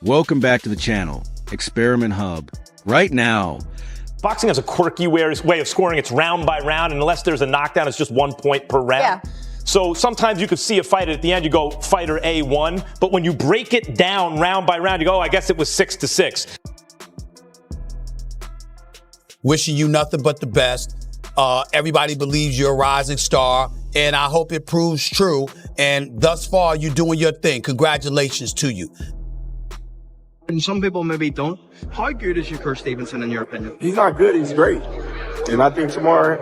Welcome back to the channel, Experiment Hub. Right now, boxing has a quirky way of scoring. It's round by round, and unless there's a knockdown, it's just 1 point per round. Yeah. So sometimes you could see a fight at the end, you go, fighter A won. But when you break it down round by round, you go, oh, I guess it was 6-6. Wishing you nothing but the best. Everybody believes you're a rising star, and I hope it proves true. And thus far, you're doing your thing. Congratulations to you. And some people maybe don't. How good is Shakur Stevenson in your opinion? He's not good, he's great. And I think tomorrow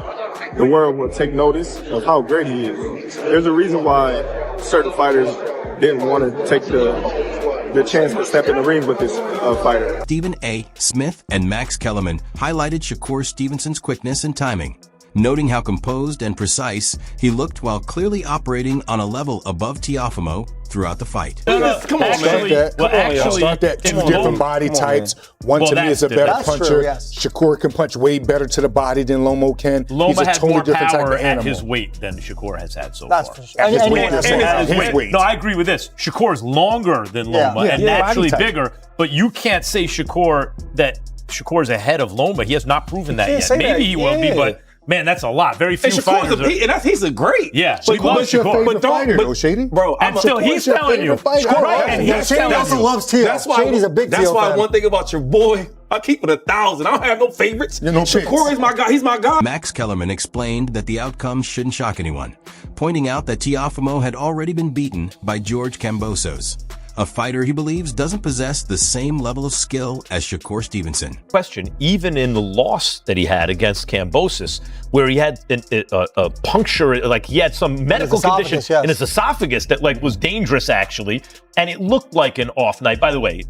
the world will take notice of how great he is. There's a reason why certain fighters didn't want to take the chance to step in the ring with this fighter. Stephen A. Smith and Max Kellerman highlighted Shakur Stevenson's quickness and timing, noting how composed and precise he looked while clearly operating on a level above Teofimo throughout the fight. Come on, man. Start that. Two different body types. One to me is a better puncher. True, yes. Shakur can punch way better to the body than Lomo can. Loma has more power at his weight than Shakur has had so far. For sure. At his weight. No, I agree with this. Shakur is longer than Loma and naturally bigger, but you can't say that Shakur is ahead of Loma. He has not proven that yet. Maybe he will be, but man, that's a lot. Very few fighters. He's a great. Yeah, but what's your favorite fighter, though, Shady? Bro, and still he's telling you. Right, and he's telling you. Also loves Teo. Shady's a big Teo fan. That's why one thing about your boy, I keep it 1,000. I don't have no favorites. Shakur is my guy. He's my guy. Max Kellerman explained that the outcome shouldn't shock anyone, pointing out that Teofimo had already been beaten by George Kambosos, a fighter he believes doesn't possess the same level of skill as Shakur Stevenson. Question, even in the loss that he had against Kambosos, where he had a puncture, like he had some medical condition in his esophagus that was dangerous actually, and it looked like an off night. By the way,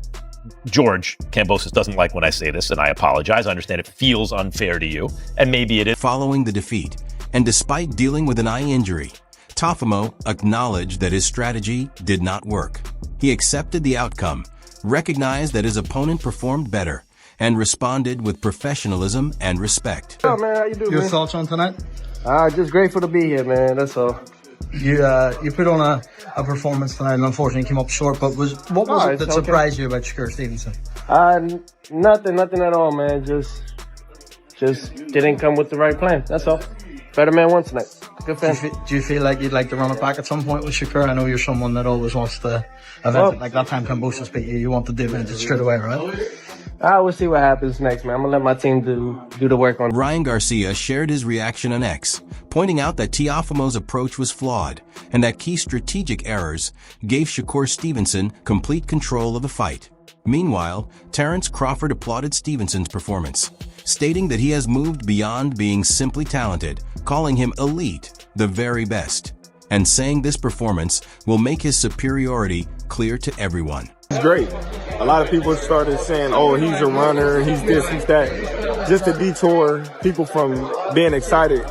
George Kambosos doesn't like when I say this, and I apologize. I understand it feels unfair to you, and maybe it is. Following the defeat, and despite dealing with an eye injury, Teofimo acknowledged that his strategy did not work. He accepted the outcome, recognized that his opponent performed better, and responded with professionalism and respect. Oh man, how you doing, Your thoughts on tonight? Just grateful to be here, man. That's all. You put on a performance tonight and unfortunately came up short, but what was it that surprised you about Shakur Stevenson? Nothing at all, man. Just didn't come with the right plan. That's all. Better man won tonight. Good fan. Do you feel like you'd like to run it back at some point with Shakur? I know you're someone that always wants to event it. Like that time Kambosos beat you, you want to event it straight away, right? We'll see what happens next, man. I'm going to let my team do the work on it. Ryan Garcia shared his reaction on X, pointing out that Teofimo's approach was flawed and that key strategic errors gave Shakur Stevenson complete control of the fight. Meanwhile, Terrence Crawford applauded Stevenson's performance, stating that he has moved beyond being simply talented, calling him elite, the very best, and saying this performance will make his superiority clear to everyone. He's great. A lot of people started saying, oh, he's a runner, he's this, he's that. Just to detour people from being excited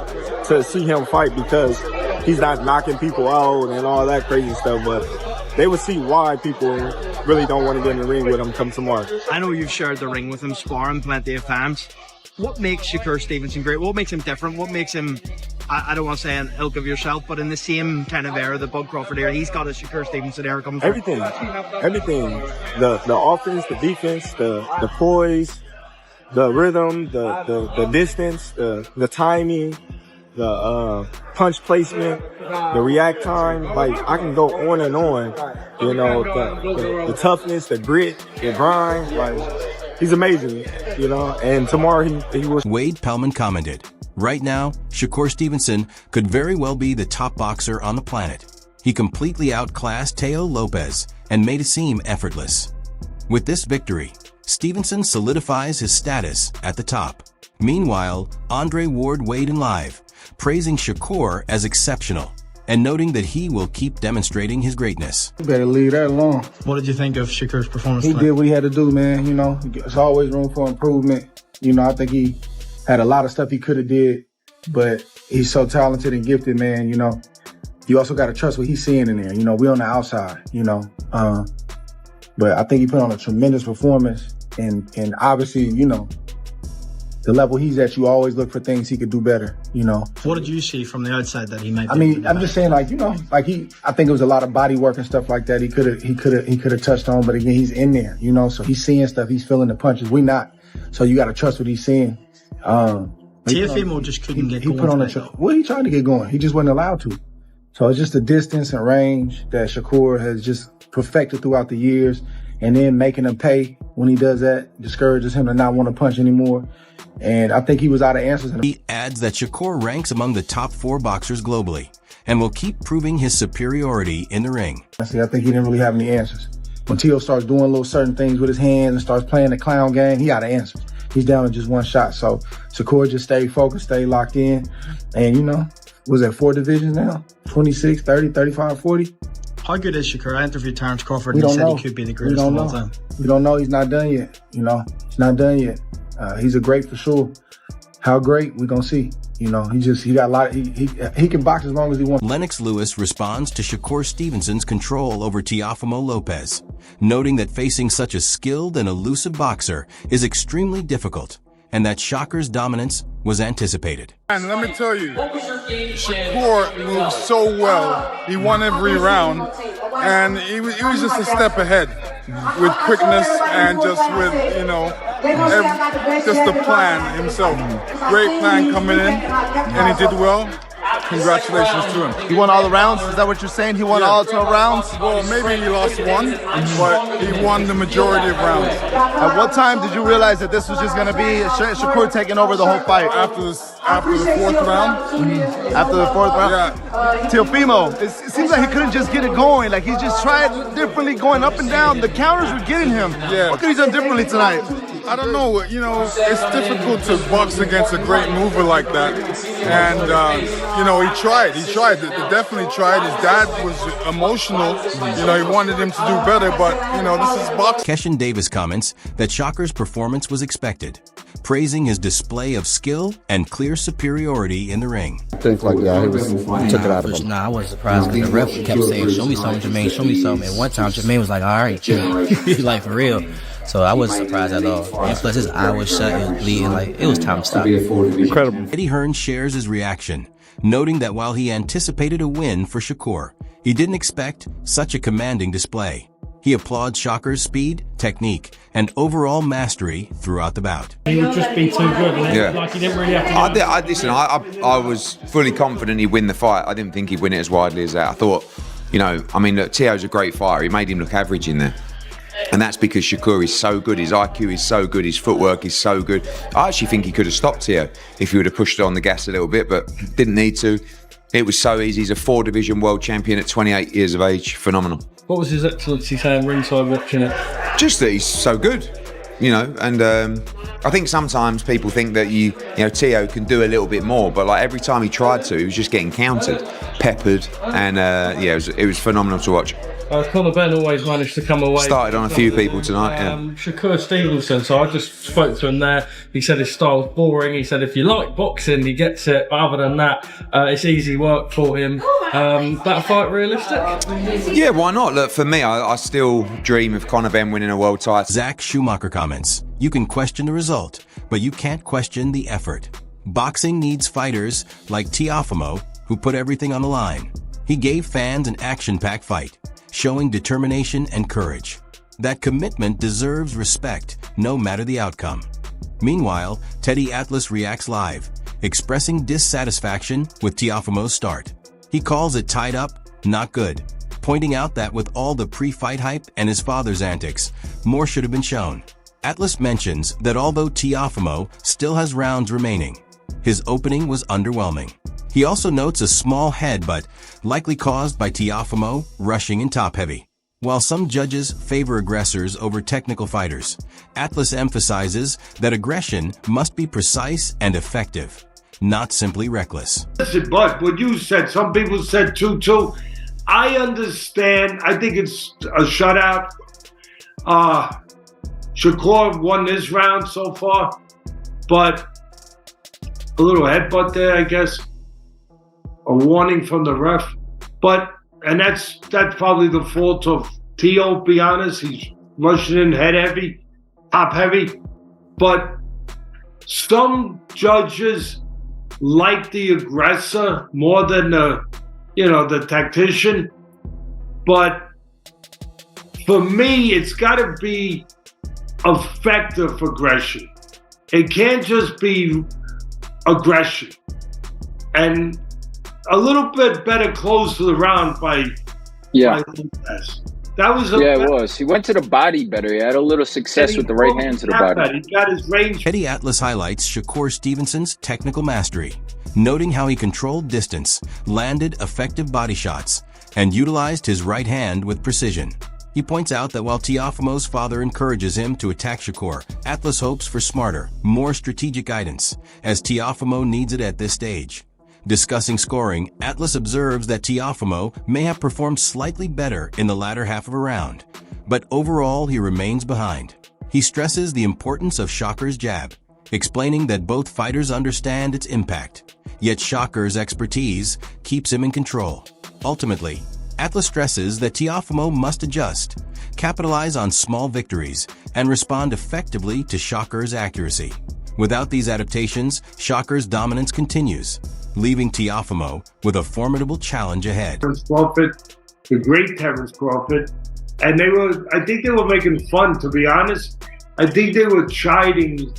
to see him fight because he's not knocking people out and all that crazy stuff, but they would see why people really don't want to get in the ring with him come tomorrow. I know you've shared the ring with him, sparring plenty of times. What makes Shakur Stevenson great? What makes him different? What makes him, I don't want to say an ilk of yourself, but in the same kind of era, the Bud Crawford era, he's got a Shakur Stevenson era coming through. Everything. The offense, the defense, the poise, the rhythm, the distance, the timing, the punch placement, the react time. Like, I can go on and on. You know, the toughness, the grit, the grind. Like, he's amazing, you know. And tomorrow he was. Wade Pellman commented, "Right now, Shakur Stevenson could very well be the top boxer on the planet. He completely outclassed Teofimo Lopez and made it seem effortless." With this victory, Stevenson solidifies his status at the top. Meanwhile, Andre Ward weighed in live, praising Shakur as exceptional and noting that he will keep demonstrating his greatness. You better leave that alone. What did you think of Shakur's performance tonight? He did what he had to do, man. You know, there's always room for improvement. You know, I think he had a lot of stuff he could have did, but he's so talented and gifted, man. You know, you also got to trust what he's seeing in there. You know, we on the outside, you know. But I think he put on a tremendous performance, and obviously, you know, the level he's at, you always look for things he could do better, you know. What did you see from the outside that he might be? I mean, I'm just saying, like, you know, like I think it was a lot of body work and stuff like that he could have touched on, but again, he's in there, you know, so he's seeing stuff, he's feeling the punches. We not. So you got to trust what he's seeing. Teofimo just couldn't get going. He put on he tried to get going. He just wasn't allowed to. So it's just the distance and range that Shakur has just perfected throughout the years, and then making him pay when he does that discourages him to not want to punch anymore. And I think he was out of answers. He adds that Shakur ranks among the top 4 boxers globally and will keep proving his superiority in the ring. I think he didn't really have any answers. When Teo starts doing little certain things with his hands and starts playing the clown game, he out of answers. He's down to just one shot. So Shakur just stayed focused, stayed locked in. And, you know, was at 4 divisions now? 26, 30, 35, 40. How good is Shakur? I interviewed Terence Crawford and he said he could be the greatest of all time. We don't know. He's not done yet. You know, he's not done yet. He's a great for sure. How great, we gonna see. You know, he got a lot. He can box as long as he wants. Lennox Lewis responds to Shakur Stevenson's control over Teofimo Lopez, noting that facing such a skilled and elusive boxer is extremely difficult, and that Shakur's dominance was anticipated. And let me tell you, Shakur moved so well. He won every round, and he was just a step ahead with quickness and just with, you know, just the plan himself. Great plan coming in, and he did well. Congratulations to him. He won all the rounds? Is that what you're saying? He won all 12 rounds? Well, maybe he lost one, but he won the majority of rounds. At what time did you realize that this was just going to be Shakur taking over the whole fight? After the 4th round. After the 4th round? Yeah. Teofimo, it seems like he couldn't just get it going. Like, he just tried differently going up and down. The counters were getting him. Yeah. What could he done differently tonight? I don't know. You know, it's difficult to box against a great mover like that. And, you know, he tried. He definitely tried. His dad was emotional. You know, he wanted him to do better, but, you know, this is boxing. Keshin Davis comments that Shakur's performance was expected, praising his display of skill and clear superiority in the ring. I think like that, he took it out of him. Nah, I wasn't surprised because the ref kept saying, show me something, Jermaine, show me something. And one time, Jermaine was like, all right, like, for real. So I wasn't surprised at all. And plus, his eye was shut, it was bleeding, like, it was time to stop. Incredible. Eddie Hearn shares his reaction, noting that while he anticipated a win for Shakur, he didn't expect such a commanding display. He applauds Shakur's speed, technique, and overall mastery throughout the bout. He would just be too good. Like he didn't really have to Listen, I was fully confident he'd win the fight. I didn't think he'd win it as widely as that. I thought, you know, I mean, look, Teo's a great fighter. He made him look average in there. And that's because Shakur is so good. His IQ is so good. His footwork is so good. I actually think he could have stopped Teo if he would have pushed on the gas a little bit, but didn't need to. It was so easy. He's a 4-division world champion at 28 years of age. Phenomenal. What was His Excellency saying ringside watching it? Just that he's so good, you know. And I think sometimes people think that you know, Teo can do a little bit more, but like every time he tried to, he was just getting countered, peppered, and yeah, it was phenomenal to watch. Conor Benn always managed to come away. Started on a few people tonight, yeah. Shakur Stevenson, so I just spoke to him there. He said his style's boring. He said if you like boxing, he gets it. But other than that, it's easy work for him. That fight realistic? Yeah, why not? Look, for me, I still dream of Conor Benn winning a world title. Zach Schumacher comments, you can question the result, but you can't question the effort. Boxing needs fighters like Teofimo, who put everything on the line. He gave fans an action-packed fight, showing determination and courage. That commitment deserves respect, no matter the outcome. Meanwhile, Teddy Atlas reacts live, expressing dissatisfaction with Teofimo's start. He calls it tied up, not good, pointing out that with all the pre-fight hype and his father's antics, more should have been shown. Atlas mentions that although Teofimo still has rounds remaining, his opening was underwhelming. He also notes a small headbutt, likely caused by Teofimo rushing in top-heavy. While some judges favor aggressors over technical fighters, Atlas emphasizes that aggression must be precise and effective, not simply reckless. Listen, Bud, what you said, some people said 2-2. I understand. I think it's a shutout. Shakur won this round so far, but a little headbutt there, I guess. A warning from the ref, and that's probably the fault of Teo, be honest. He's rushing in head heavy, top heavy, but some judges like the aggressor more than the tactician. But for me, it's got to be effective aggression. It can't just be aggression. And a little bit better close to the round by Lopez. That was it was. He went to the body better. He had a little success with the right hand to the body. He got his range. Eddie Atlas highlights Shakur Stevenson's technical mastery, noting how he controlled distance, landed effective body shots, and utilized his right hand with precision. He points out that while Teofimo's father encourages him to attack Shakur, Atlas hopes for smarter, more strategic guidance, as Teofimo needs it at this stage. Discussing scoring, Atlas observes that Teofimo may have performed slightly better in the latter half of a round, but overall he remains behind. He stresses the importance of Shakur's jab, explaining that both fighters understand its impact, yet Shakur's expertise keeps him in control. Ultimately, Atlas stresses that Teofimo must adjust, capitalize on small victories, and respond effectively to Shakur's accuracy. Without these adaptations, Shakur's dominance continues, leaving Teofimo with a formidable challenge ahead. Terence Crawford, the great Terence Crawford, and I think they were making fun, to be honest. I think they were chiding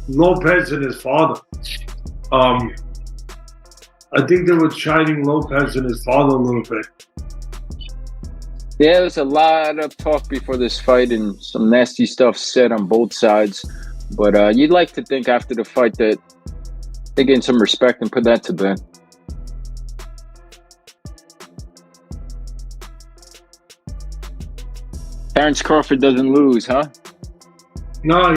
Lopez and his father. I think they were chiding Lopez and his father a little bit. Yeah, there was a lot of talk before this fight and some nasty stuff said on both sides. But you'd like to think after the fight that they gained some respect and put that to bed. Terence Crawford doesn't lose, huh? No.